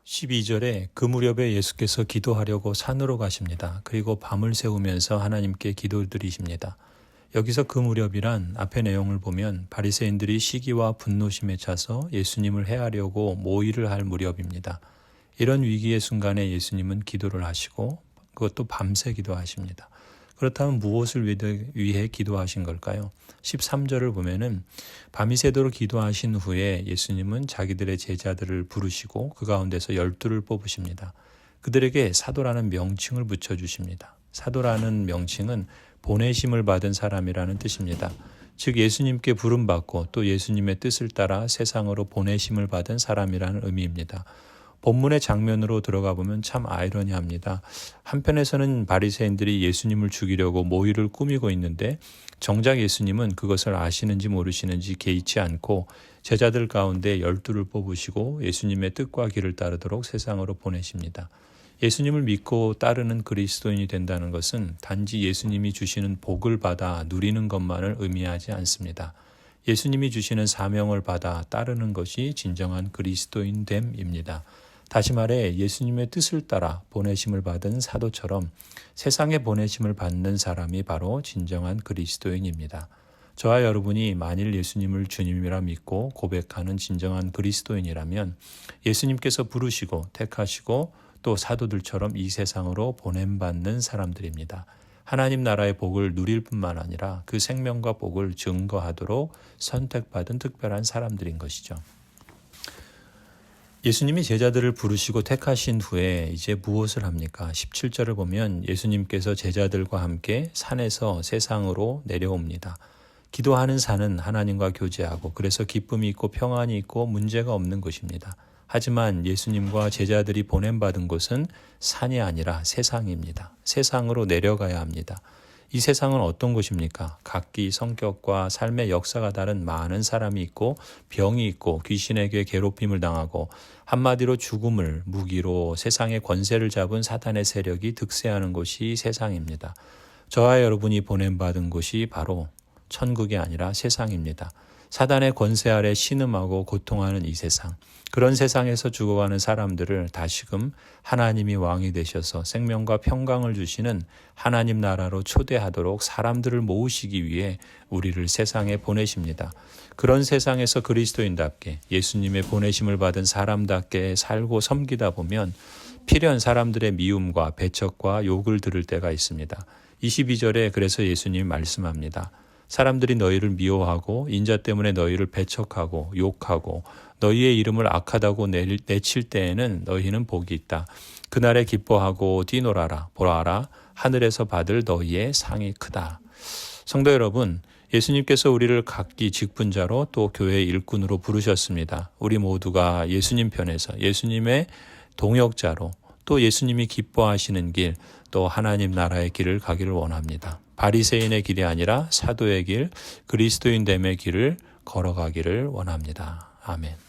12절에 그 무렵에 예수께서 기도하려고 산으로 가십니다. 그리고 밤을 새우면서 하나님께 기도드리십니다. 여기서 그 무렵이란 앞의 내용을 보면 바리새인들이 시기와 분노심에 차서 예수님을 해하려고 모의를 할 무렵입니다. 이런 위기의 순간에 예수님은 기도를 하시고 그것도 밤새 기도하십니다. 그렇다면 무엇을 위해 기도하신 걸까요? 13절을 보면은 밤이 새도록 기도하신 후에 예수님은 자기들의 제자들을 부르시고 그 가운데서 12를 뽑으십니다. 그들에게 사도라는 명칭을 붙여주십니다. 사도라는 명칭은 보내심을 받은 사람이라는 뜻입니다. 즉 예수님께 부름받고 또 예수님의 뜻을 따라 세상으로 보내심을 받은 사람이라는 의미입니다. 본문의 장면으로 들어가 보면 참 아이러니합니다. 한편에서는 바리새인들이 예수님을 죽이려고 모의를 꾸미고 있는데 정작 예수님은 그것을 아시는지 모르시는지 개의치 않고 제자들 가운데 12를 뽑으시고 예수님의 뜻과 길을 따르도록 세상으로 보내십니다. 예수님을 믿고 따르는 그리스도인이 된다는 것은 단지 예수님이 주시는 복을 받아 누리는 것만을 의미하지 않습니다. 예수님이 주시는 사명을 받아 따르는 것이 진정한 그리스도인됨입니다. 다시 말해 예수님의 뜻을 따라 보내심을 받은 사도처럼 세상에 보내심을 받는 사람이 바로 진정한 그리스도인입니다. 저와 여러분이 만일 예수님을 주님이라 믿고 고백하는 진정한 그리스도인이라면 예수님께서 부르시고 택하시고 또 사도들처럼 이 세상으로 보냄받는 사람들입니다. 하나님 나라의 복을 누릴 뿐만 아니라 그 생명과 복을 증거하도록 선택받은 특별한 사람들인 것이죠. 예수님이 제자들을 부르시고 택하신 후에 이제 무엇을 합니까? 17절을 보면 예수님께서 제자들과 함께 산에서 세상으로 내려옵니다. 기도하는 산은 하나님과 교제하고 그래서 기쁨이 있고 평안이 있고 문제가 없는 곳입니다. 하지만 예수님과 제자들이 보냄받은 곳은 산이 아니라 세상입니다. 세상으로 내려가야 합니다. 이 세상은 어떤 곳입니까? 각기 성격과 삶의 역사가 다른 많은 사람이 있고 병이 있고 귀신에게 괴롭힘을 당하고 한마디로 죽음을 무기로 세상의 권세를 잡은 사탄의 세력이 득세하는 곳이 세상입니다. 저와 여러분이 보냄받은 곳이 바로 천국이 아니라 세상입니다. 사단의 권세 아래 신음하고 고통하는 이 세상, 그런 세상에서 죽어가는 사람들을 다시금 하나님이 왕이 되셔서 생명과 평강을 주시는 하나님 나라로 초대하도록 사람들을 모으시기 위해 우리를 세상에 보내십니다. 그런 세상에서 그리스도인답게 예수님의 보내심을 받은 사람답게 살고 섬기다 보면 필연 사람들의 미움과 배척과 욕을 들을 때가 있습니다. 22절에 그래서 예수님이 말씀합니다. 사람들이 너희를 미워하고 인자 때문에 너희를 배척하고 욕하고 너희의 이름을 악하다고 내칠 때에는 너희는 복이 있다. 그날에 기뻐하고 뛰놀아라. 보아라. 하늘에서 받을 너희의 상이 크다. 성도 여러분, 예수님께서 우리를 각기 직분자로 또 교회의 일꾼으로 부르셨습니다. 우리 모두가 예수님 편에서 예수님의 동역자로 또 예수님이 기뻐하시는 길, 또 하나님 나라의 길을 가기를 원합니다. 바리새인의 길이 아니라 사도의 길, 그리스도인됨의 길을 걸어가기를 원합니다. 아멘.